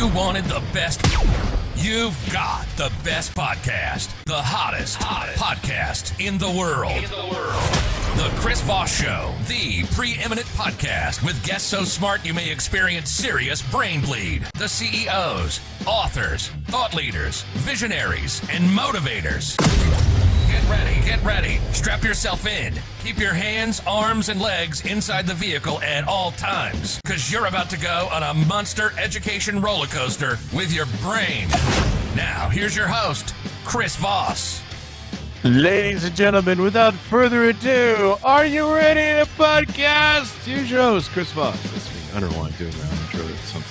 You wanted the best. You've got the best podcast, the hottest podcast in the world. The Chris Voss Show, the preeminent podcast with guests so smart you may experience serious brain bleed. The CEOs, authors, thought leaders, visionaries, and motivators. Get ready. Strap yourself in. Keep your hands, arms, and legs inside the vehicle at all times, because you're about to go on a monster education roller coaster with your brain. Now, here's your host, Chris Voss. Ladies and gentlemen, without further ado, are you ready to podcast? Here's your host, Chris Voss. I don't know why I'm doing that intro.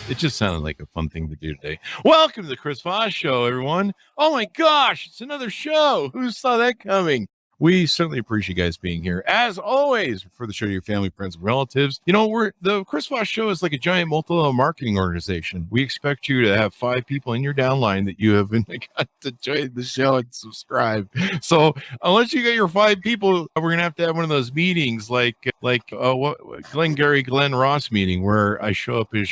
It just sounded like a fun thing to do today. Welcome to the Chris Voss Show, everyone. Oh my gosh, it's another show. Who saw that coming? We certainly appreciate you guys being here. As always, for the show to your family, friends, and relatives. You know, the Chris Voss Show is like a giant multi-level marketing organization. We expect you to have 5 people in your downline that you have got to join the show and subscribe. So unless you get your 5 people, we're gonna have to have one of those meetings like Glenn Ross meeting where I show up at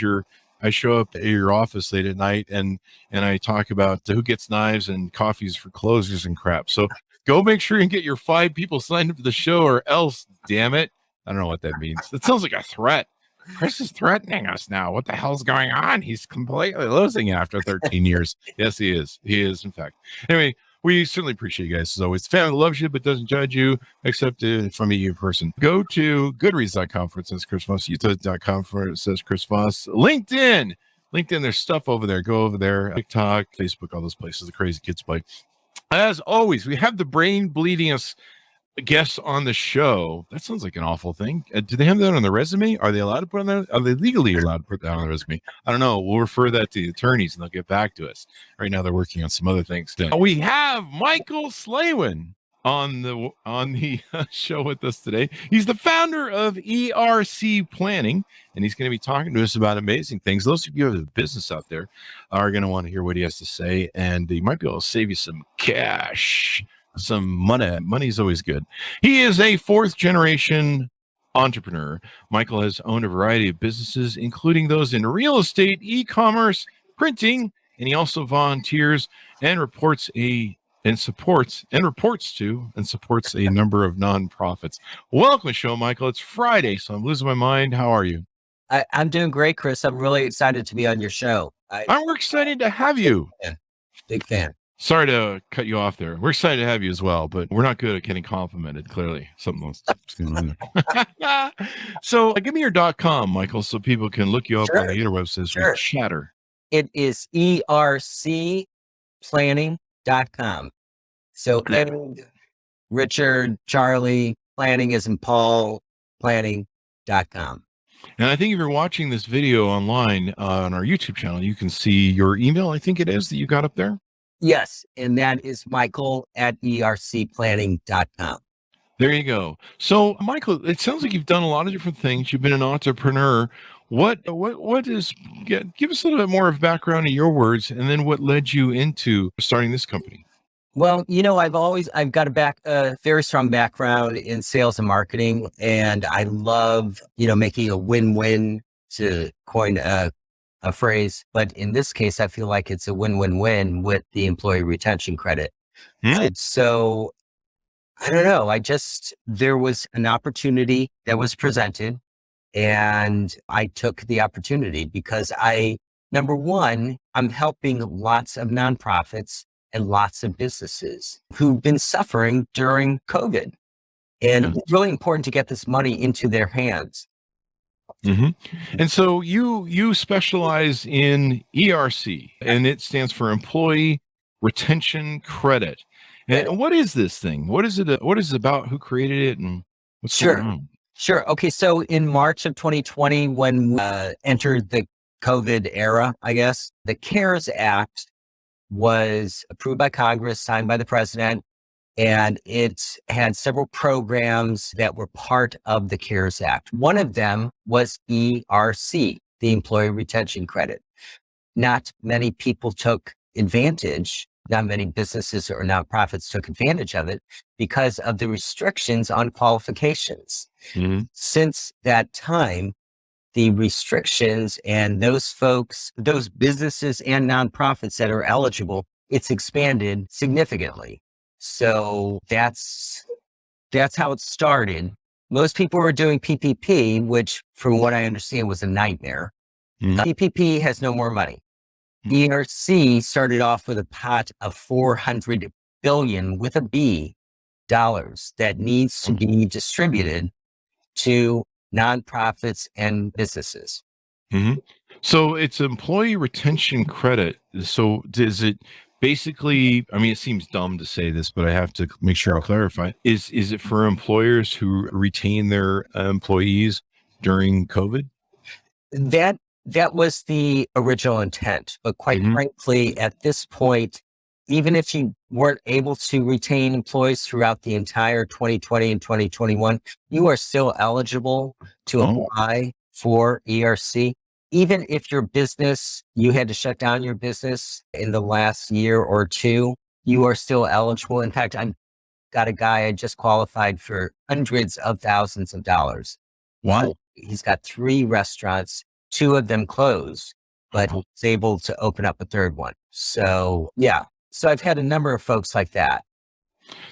your office late at night and I talk about who gets knives and coffees for closers and crap. So go make sure you get your 5 people signed up to the show, or else, damn it. I don't know what that means. That sounds like a threat. Chris is threatening us now. What the hell's going on? He's completely losing it after 13 years. Yes, he is. He is, in fact. Anyway, we certainly appreciate you guys as always. Family loves you, but doesn't judge you, except from you in person. Go to goodreads.com for it says Chris Voss, youtube.com for it says Chris Voss, LinkedIn, there's stuff over there. Go over there. TikTok, Facebook, all those places the crazy kids play. As always, we have the brain bleedingest guests on the show. That sounds like an awful thing. Do they have that on the resume? Are they allowed to put on that? Are they legally allowed to put that on the resume? I don't know. We'll refer that to the attorneys and they'll get back to us. Right now, they're working on some other things. We have Michael Slawin on the show with us today. He's the founder of ERC Planning, and he's going to be talking to us about amazing things. Those of you who have a business out there are going to want to hear what he has to say, and he might be able to save you some cash, some money. Money's always good. He is a 4th generation entrepreneur. Michael has owned a variety of businesses, including those in real estate, e-commerce, printing, and he also volunteers and supports a number of nonprofits. Welcome to the show, Michael. It's Friday, so I'm losing my mind. How are you? I'm doing great, Chris. I'm really excited to be on your show. We're excited to have you. Big fan. Sorry to cut you off there. We're excited to have you as well, but we're not good at getting complimented, clearly. Something's going on there. So give me your .com, Michael, so people can look you up on the interwebs with chatter. It is ERCplanning.com. So Richard, Charlie, planning is in Paul, planning.com. And I think if you're watching this video online on our YouTube channel, you can see your email, I think it is, that you got up there. Yes, and that is Michael at ERCplanning.com. There you go. So, Michael, it sounds like you've done a lot of different things. You've been an entrepreneur. What is, give us a little bit more of background in your words, and then what led you into starting this company? Well, you know, I've got a very strong background in sales and marketing, and I love, making a win-win, to coin a phrase. But in this case, I feel like it's a win-win-win with the employee retention credit. And so I don't know. There was an opportunity that was presented, and I took the opportunity because number one, I'm helping lots of nonprofits and lots of businesses who've been suffering during COVID. And it's really important to get this money into their hands. Mm-hmm. And so you specialize in ERC, and it stands for Employee Retention Credit. And what is this thing? What is it? What is it about? Who created it? And what's going on? Sure. Okay. So in March of 2020, when we entered the COVID era, I guess, the CARES Act was approved by Congress, signed by the president, and it had several programs that were part of the CARES Act. One of them was ERC, the Employee Retention Credit. Not many people took advantage, not many businesses or nonprofits took advantage of it because of the restrictions on qualifications. Mm-hmm. Since that time, the restrictions and those folks, those businesses and nonprofits that are eligible, it's expanded significantly. So that's how it started. Most people were doing PPP, which from what I understand was a nightmare. PPP has no more money. ERC started off with a pot of $400 billion with a B dollars that needs to be distributed to nonprofits and businesses. So it's employee retention credit. So is it basically, I mean, it seems dumb to say this, but I have to make sure I clarify. Is it for employers who retain their employees during COVID? That was the original intent, but quite frankly, at this point, even if you weren't able to retain employees throughout the entire 2020 and 2021, you are still eligible to apply for ERC. Even if your business, you had to shut down your business in the last year or two, you are still eligible. In fact, I've got a guy I just qualified for hundreds of thousands of dollars. Wow. He's got 3 restaurants, 2 of them closed, but he's able to open up a 3rd one. So yeah. So I've had a number of folks like that.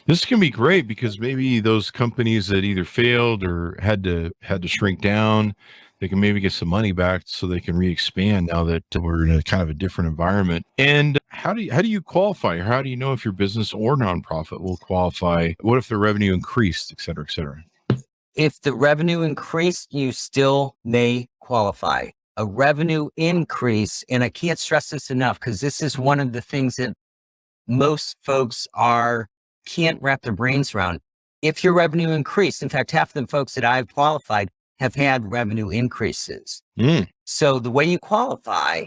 This can be great because maybe those companies that either failed or had to shrink down, they can maybe get some money back so they can re-expand now that we're in a kind of a different environment. And how do you qualify, or how do you know if your business or nonprofit will qualify? What if the revenue increased, et cetera, et cetera? If the revenue increased, you still may qualify. A revenue increase, and I can't stress this enough because this is one of the things that most folks can't wrap their brains around. If your revenue increased, in fact, half of the folks that I've qualified have had revenue increases. So the way you qualify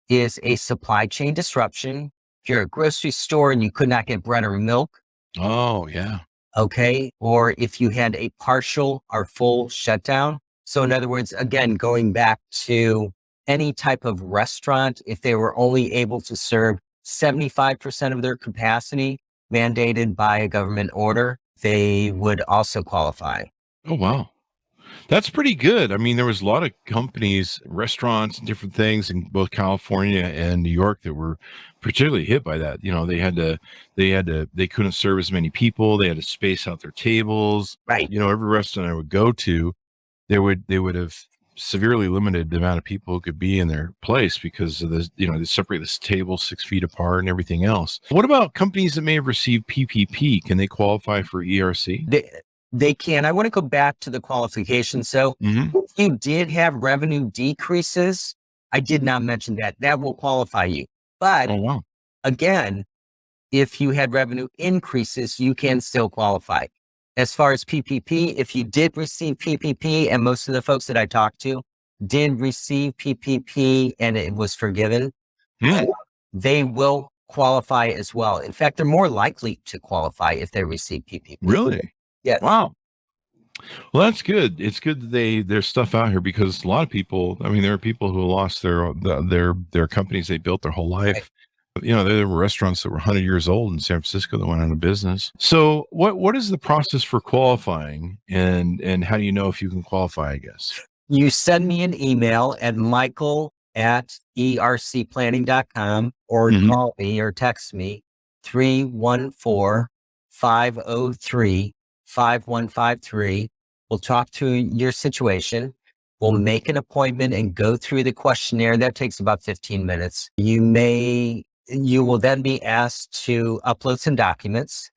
is a supply chain disruption. If you're a grocery store and you could not get bread or milk. Oh, yeah. Okay. Or if you had a partial or full shutdown. So in other words, again, going back to any type of restaurant, if they were only able to serve 75% of their capacity mandated by a government order, they would also qualify. Oh, wow. That's pretty good. I mean, there was a lot of companies, restaurants, and different things in both California and New York that were particularly hit by that. You know, they couldn't serve as many people. They had to space out their tables. Right. You know, every restaurant I would go to, they would have severely limited the amount of people who could be in their place because of the, they separate this table 6 feet apart and everything else. What about companies that may have received PPP? Can they qualify for ERC? They can. I want to go back to the qualifications. So if you did have revenue decreases, I did not mention that. That will qualify you. But again, if you had revenue increases, you can still qualify. As far as PPP, if you did receive PPP, and most of the folks that I talked to did receive PPP and it was forgiven, they will qualify as well. In fact, they're more likely to qualify if they receive PPP. Really? Yeah. Wow. Well, that's good. It's good that there's stuff out here because a lot of people, I mean, there are people who lost their companies they built their whole life. Right. You know, there were restaurants that were 100 years old in San Francisco that went out of business. So what is the process for qualifying, and how do you know if you can qualify, I guess? You send me an email at michael@ercplanning.com or call me or text me 314-503-5153. We'll talk to your situation. We'll make an appointment and go through the questionnaire. That takes about 15 minutes. You will then be asked to upload some documents.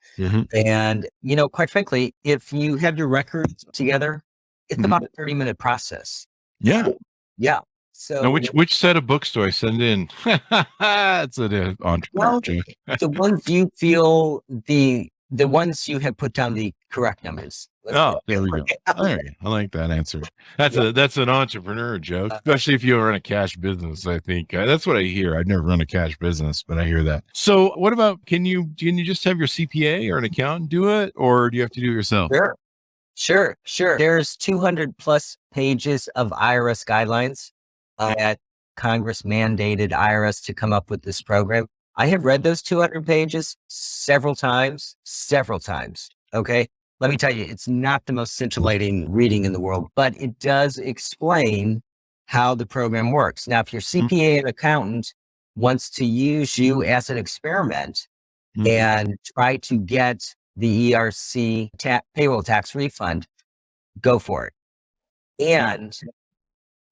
And, quite frankly, if you have your records together, it's about a 30-minute process. Yeah. Yeah. So now, which set of books do I send in? It's an entrepreneur joke. The ones you feel the ones you have put down the correct numbers. There we go. I like that answer. That's an entrepreneur joke, especially if you run a cash business. I think that's what I hear. I've never run a cash business, but I hear that. So what about, can you just have your CPA or an accountant do it, or do you have to do it yourself? Sure. There's 200 plus pages of IRS guidelines that Congress mandated IRS to come up with this program. I have read those 200 pages several times. Okay. Let me tell you, it's not the most scintillating reading in the world, but it does explain how the program works. Now, if your CPA and accountant wants to use you as an experiment and try to get the ERC payroll tax refund, go for it. And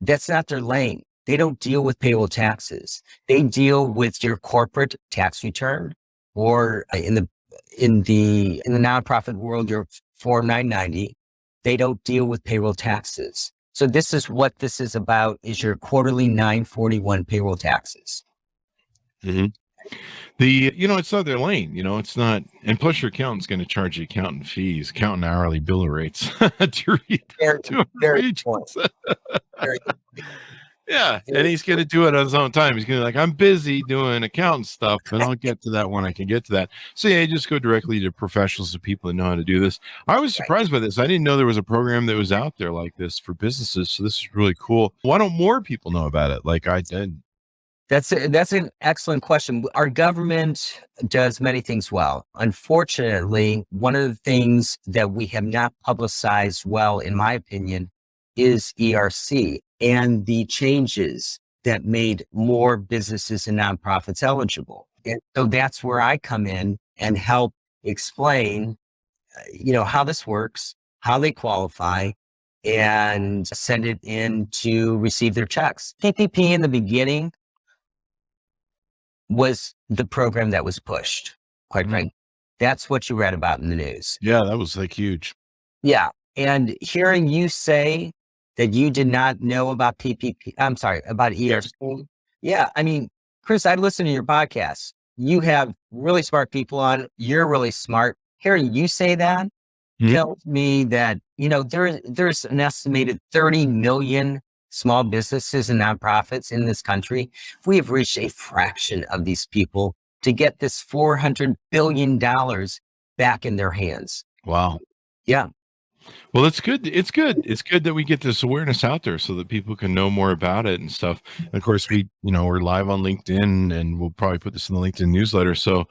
that's not their lane. They don't deal with payroll taxes. They deal with your corporate tax return, or in the nonprofit world, your Form 990. They don't deal with payroll taxes. So this is what this is about, is your quarterly 941 payroll taxes. It's not their lane, it's not, and plus your accountant's going to charge you accountant fees, accountant hourly bill rates to read. Very point. Yeah. And he's going to do it on his own time. He's going to be like, I'm busy doing accountant stuff, but I'll get to that when I can get to that. So yeah, just go directly to professionals and people that know how to do this. I was surprised by this. I didn't know there was a program that was out there like this for businesses. So this is really cool. Why don't more people know about it like I did? That's an excellent question. Our government does many things well. Unfortunately, one of the things that we have not publicized well, in my opinion, is ERC and the changes that made more businesses and nonprofits eligible. And so that's where I come in and help explain, how this works, how they qualify, and send it in to receive their checks. PPP in the beginning was the program that was pushed, quite frankly. That's what you read about in the news. Yeah, that was like huge. Yeah. And hearing you say that you did not know about about ERC. Yeah. I mean, Chris, I listen to your podcast. You have really smart people on. You're really smart. Hearing you say that tells me that, there's an estimated 30 million small businesses and nonprofits in this country. We have reached a fraction of these people to get this $400 billion back in their hands. Wow. Yeah. Well, it's good. It's good. It's good that we get this awareness out there so that people can know more about it and stuff. And of course, we're live on LinkedIn, and we'll probably put this in the LinkedIn newsletter. So,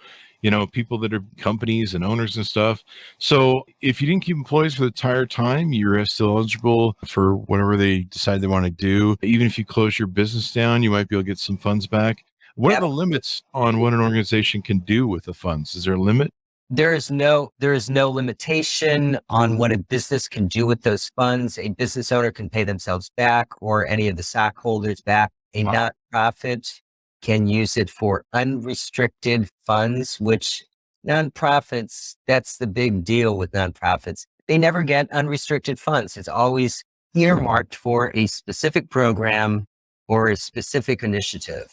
people that are companies and owners and stuff. So if you didn't keep employees for the entire time, you're still eligible for whatever they decide they want to do. Even if you close your business down, you might be able to get some funds back. What are the limits on what an organization can do with the funds? Is there a limit? There is no limitation on what a business can do with those funds. A business owner can pay themselves back, or any of the stockholders back. A nonprofit can use it for unrestricted funds, which nonprofits, that's the big deal with nonprofits. They never get unrestricted funds. It's always earmarked for a specific program or a specific initiative.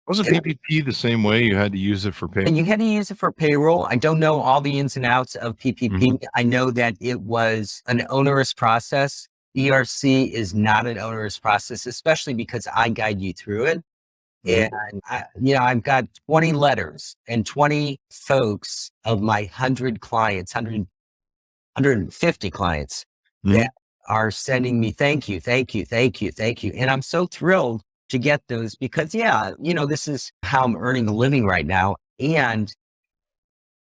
Wasn't PPP the same way? You had to use it for payroll? And you had to use it for payroll. I don't know all the ins and outs of PPP. I know that it was an onerous process. ERC is not an onerous process, especially because I guide you through it. And I've got 20 letters and 20 folks of my 150 clients that are sending me thank you. And I'm so thrilled to get those because, this is how I'm earning a living right now. And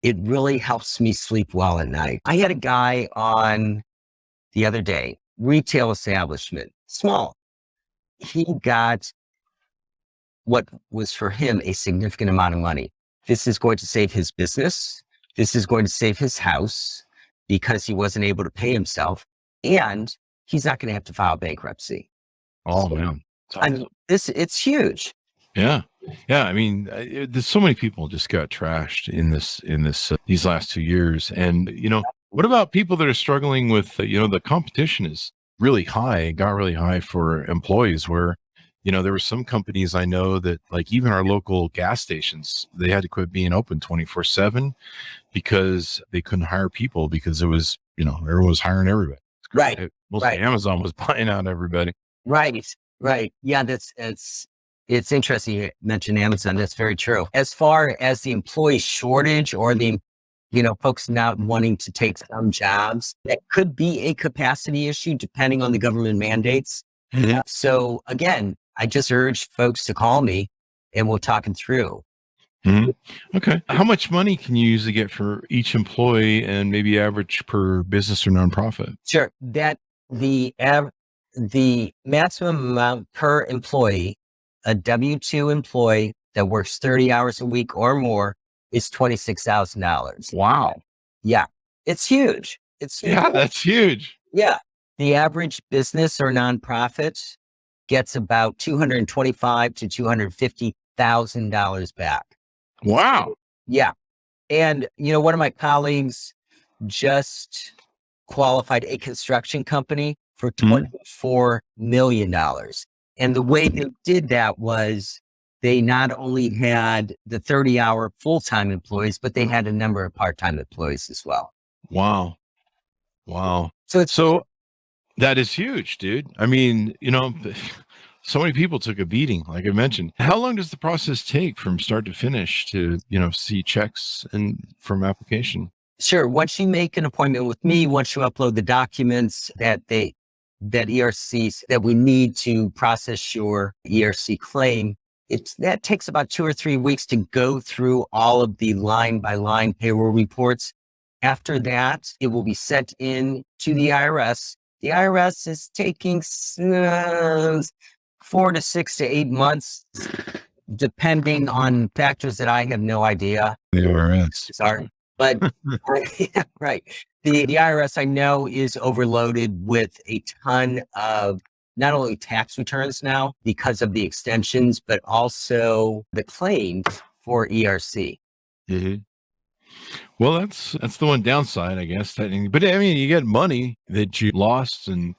it really helps me sleep well at night. I had a guy on the other day, retail establishment, small. He got what was for him a significant amount of money. This is going to save his business. This is going to save his house because he wasn't able to pay himself. And he's not going to have to file bankruptcy. Oh, man. I mean, it's huge. Yeah. I mean, there's so many people just got trashed in these last 2 years. And, what about people that are struggling with, the competition is really high, got really high for employees where, there were some companies I know that, like, even our local gas stations, they had to quit being open 24/7 because they couldn't hire people because it was, everyone was hiring everybody. Right. Mostly Amazon was buying out everybody. Right. Yeah, it's interesting you mentioned Amazon. That's very true. As far as the employee shortage or the, folks not wanting to take some jobs, that could be a capacity issue depending on the government mandates. Mm-hmm. So again, I just urge folks to call me and we'll talk it through. Mm-hmm. Okay. How much money can you usually get for each employee and maybe average per business or nonprofit? Sure. the maximum amount per employee, a W-2 employee that works 30 hours a week or more, is $26,000. Wow. Yeah, it's huge. It's huge. Yeah, that's huge. Yeah. The average business or nonprofit gets about $225,000 to $250,000 back. Wow. Yeah. And, one of my colleagues just qualified a construction company for $24 million. And the way they did that was they not only had the 30-hour full-time employees, but they had a number of part-time employees as well. Wow. Wow. So that is huge, dude. I mean, so many people took a beating, like I mentioned. How long does the process take from start to finish to, see checks and from application? Sure. Once you make an appointment with me, once you upload the documents that ERCs that we need to process your ERC claim, that takes about 2 or 3 weeks to go through all of the line by line payroll reports. After that, it will be sent in to the IRS. The IRS is taking 4 to 6 to 8 months, depending on factors that I have no idea. The IRS. Sorry. But right. The IRS, I know, is overloaded with a ton of not only tax returns now because of the extensions, but also the claims for ERC. Mm-hmm. Well, that's the one downside, I guess. But I mean, you get money that you lost and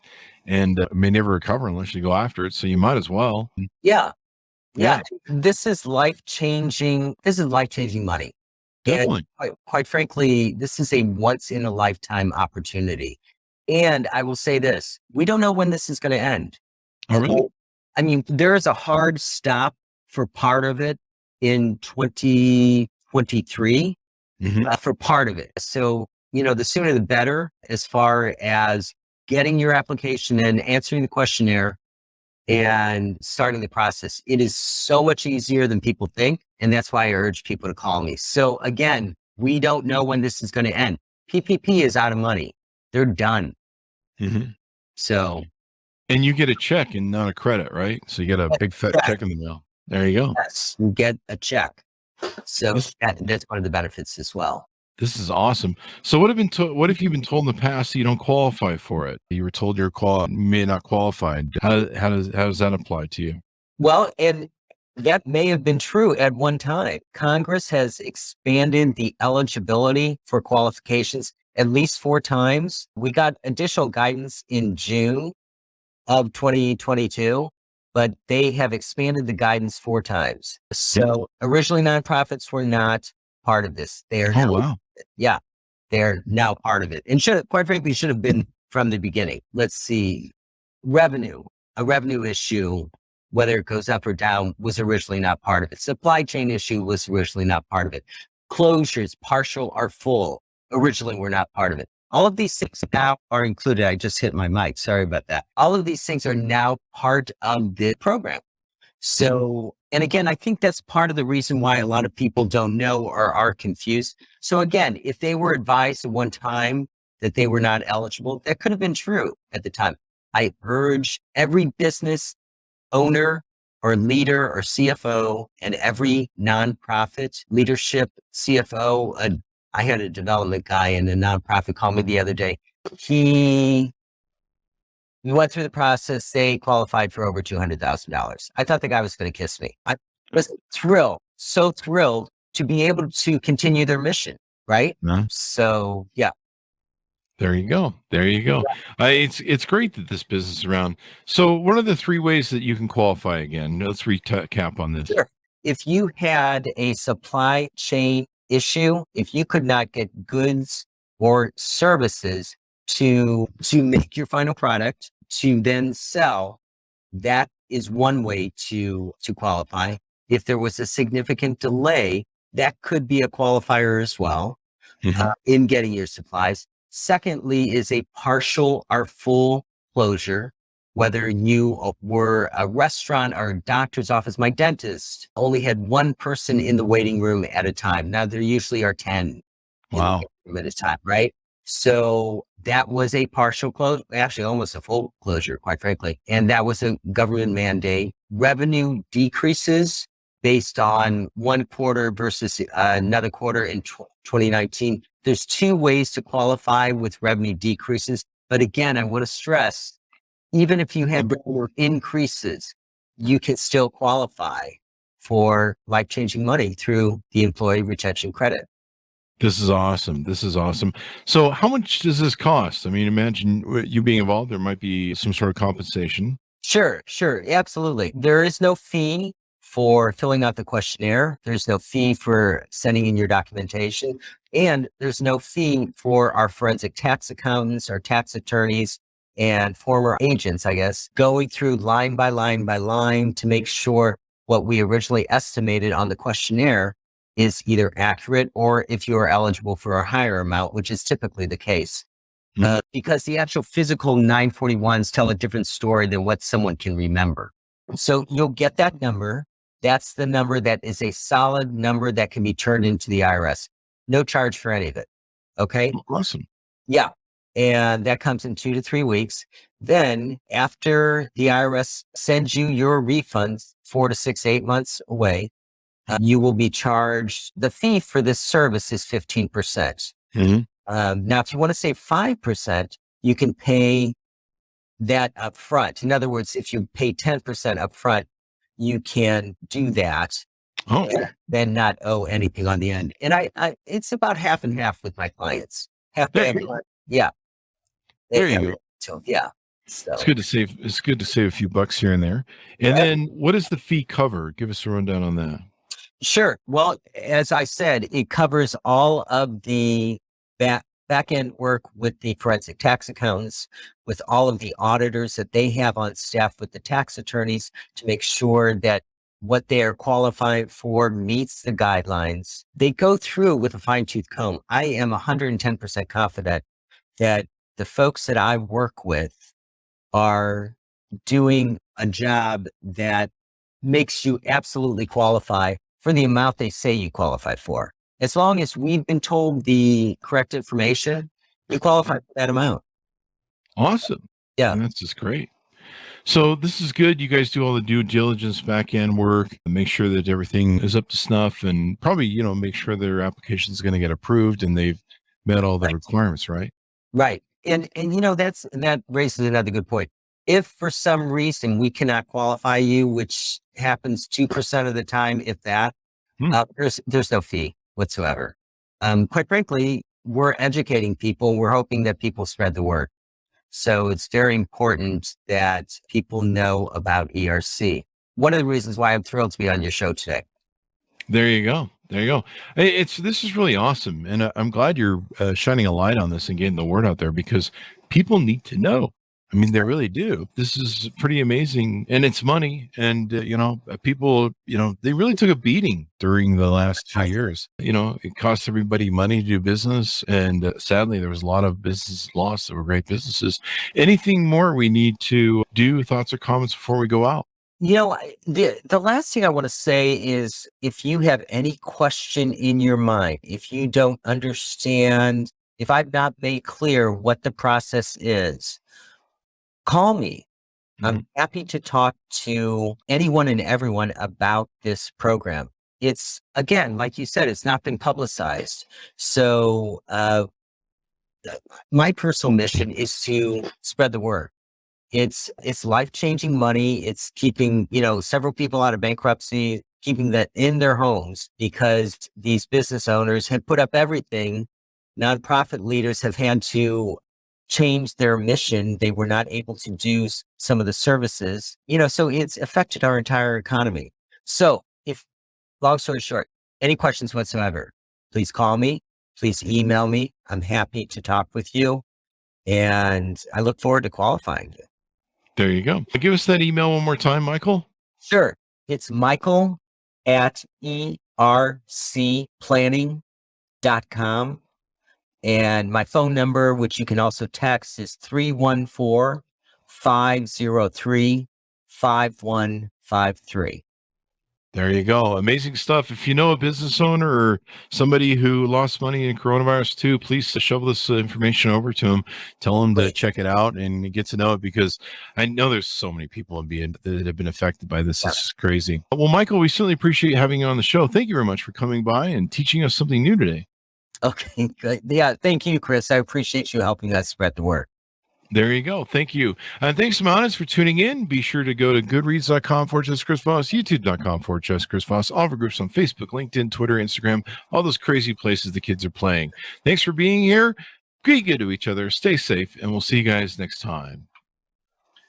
may never recover unless you go after it. So you might as well. Yeah. This is life-changing. This is life-changing money. Definitely. And quite frankly, this is a once in a lifetime opportunity. And I will say this, we don't know when this is going to end. Oh, really? I mean, there is a hard stop for part of it in 2023 for part of it. So, the sooner the better as far as getting your application in, answering the questionnaire, and starting the process. It is so much easier than people think. And that's why I urge people to call me. So again, we don't know when this is going to end. PPP is out of money. They're done. Mm-hmm. So. And you get a check and not a credit, right? So you get a big fat check in the mail. There you go. Yes, you get a check. So that's one of the benefits as well. This is awesome. So what have you been told in the past that you don't qualify for it? You were told you may not qualify. How does that apply to you? Well, and that may have been true at one time. Congress has expanded the eligibility for qualifications at least 4 times. We got additional guidance in June of 2022, but they have expanded the guidance 4 times. So originally nonprofits were not part of this. They're they're now part of it, and quite frankly should have been from the beginning. Let's see, a revenue issue, whether it goes up or down, was originally not part of it. Supply chain issue was originally not part of it. Closures, partial or full, originally were not part of it. All of these things now are included. I just hit my mic. Sorry about that. All of these things are now part of the program. So, and again, I think that's part of the reason why a lot of people don't know or are confused. So again, if they were advised at one time that they were not eligible, that could have been true at the time. I urge every business owner or leader or CFO and every nonprofit leadership CFO. I had a development guy in a nonprofit call me the other day. We went through the process. They qualified for over $200,000. I thought the guy was going to kiss me. I was so thrilled to be able to continue their mission. Right. So, yeah. There you go. It's great that this business is around. So what are the 3 ways that you can qualify again? Let's recap on this. Sure. If you had a supply chain issue, if you could not get goods or services to make your final product to then sell, that is one way to qualify. If there was a significant delay, that could be a qualifier as well in getting your supplies. Secondly is a partial or full closure, whether you were a restaurant or a doctor's office. My dentist only had 1 person in the waiting room at a time. Now there usually are 10 wow. at a time, right? So That was a partial close, actually almost a full closure, quite frankly. And that was a government mandate. Revenue decreases based on one quarter versus another quarter in 2019. There's two ways to qualify with revenue decreases. But again, I want to stress, even if you have revenue increases, you can still qualify for life-changing money through the employee retention credit. This is awesome. This is awesome. So how much does this cost? I mean, imagine you being involved. There might be some sort of compensation. Sure. Absolutely. There is no fee for filling out the questionnaire. There's no fee for sending in your documentation. And there's no fee for our forensic tax accountants, our tax attorneys, and former agents, I guess, going through line by line to make sure what we originally estimated on the questionnaire is either accurate, or if you are eligible for a higher amount, which is typically the case. Because the actual physical 941s tell a different story than what someone can remember. So you'll get that number. That's the number that is a solid number that can be turned into the IRS. No charge for any of it. Okay. Awesome. Yeah. And that comes in 2 to 3 weeks. Then after the IRS sends you your refunds 4 to 6, 8 months away, you will be charged. The fee for this service is 15%. Now, if you want to save 5%, you can pay that up front. In other words, if you pay 10% up front, you can do that. Then not owe anything on the end. And I it's about half and half with my clients. Half to everyone. Yeah. There you go. So, yeah. So It's good to save a few bucks here and there. And then what does the fee cover? Give us a rundown on that. Sure. Well, as I said, it covers all of the back end work with the forensic tax accountants, with all of the auditors that they have on staff, with the tax attorneys, to make sure that what they are qualified for meets the guidelines. They go through with a fine-tooth comb. I am 110% confident that the folks that I work with are doing a job that makes you absolutely qualify for the amount they say you qualify for. As long as we've been told the correct information, you qualify for that amount. Awesome. Yeah. And that's just great. So this is good. You guys do all the due diligence, back end work, make sure that everything is up to snuff, and probably, make sure their application is going to get approved and they've met all the requirements, right? Right. And that raises another good point. If for some reason we cannot qualify you, which happens 2% of the time, if that, there's no fee whatsoever. Quite frankly, we're educating people. We're hoping that people spread the word. So it's very important that people know about ERC. One of the reasons why I'm thrilled to be on your show today. There you go. This is really awesome. And I'm glad you're shining a light on this and getting the word out there, because people need to know. I mean, they really do. This is pretty amazing, and it's money. And, people, they really took a beating during the last 2 years. It cost everybody money to do business. And sadly, there was a lot of business lost that were great businesses. Anything more we need to do? Thoughts or comments before we go out? The last thing I want to say is, if you have any question in your mind, if you don't understand, if I've not made clear what the process is, call me. I'm happy to talk to anyone and everyone about this program. It's, again, like you said, it's not been publicized. So my personal mission is to spread the word. It's life-changing money. It's keeping, several people out of bankruptcy, keeping that in their homes, because these business owners have put up everything. Nonprofit leaders have had to change their mission. They were not able to do some of the services, so it's affected our entire economy. So long story short, any questions whatsoever, please call me, please email me. I'm happy to talk with you, and I look forward to qualifying you. There you go. Give us that email one more time, Michael. Sure. It's michael@ercplanning.com. And my phone number, which you can also text, is 314-503-5153. There you go. Amazing stuff. If you know a business owner or somebody who lost money in coronavirus too, please shovel this information over to them. Tell them to check it out and get to know it, because I know there's so many people that have been affected by this. It's just crazy. Well, Michael, we certainly appreciate having you on the show. Thank you very much for coming by and teaching us something new today. Okay, good. Yeah, thank you, Chris. I appreciate you helping us spread the word. There you go. Thank you. And thanks, Mounties, for tuning in. Be sure to go to goodreads.com/Chris Voss, youtube.com/Chris Voss, all of our groups on Facebook, LinkedIn, Twitter, Instagram, all those crazy places the kids are playing. Thanks for being here. Be good to each other. Stay safe, and we'll see you guys next time.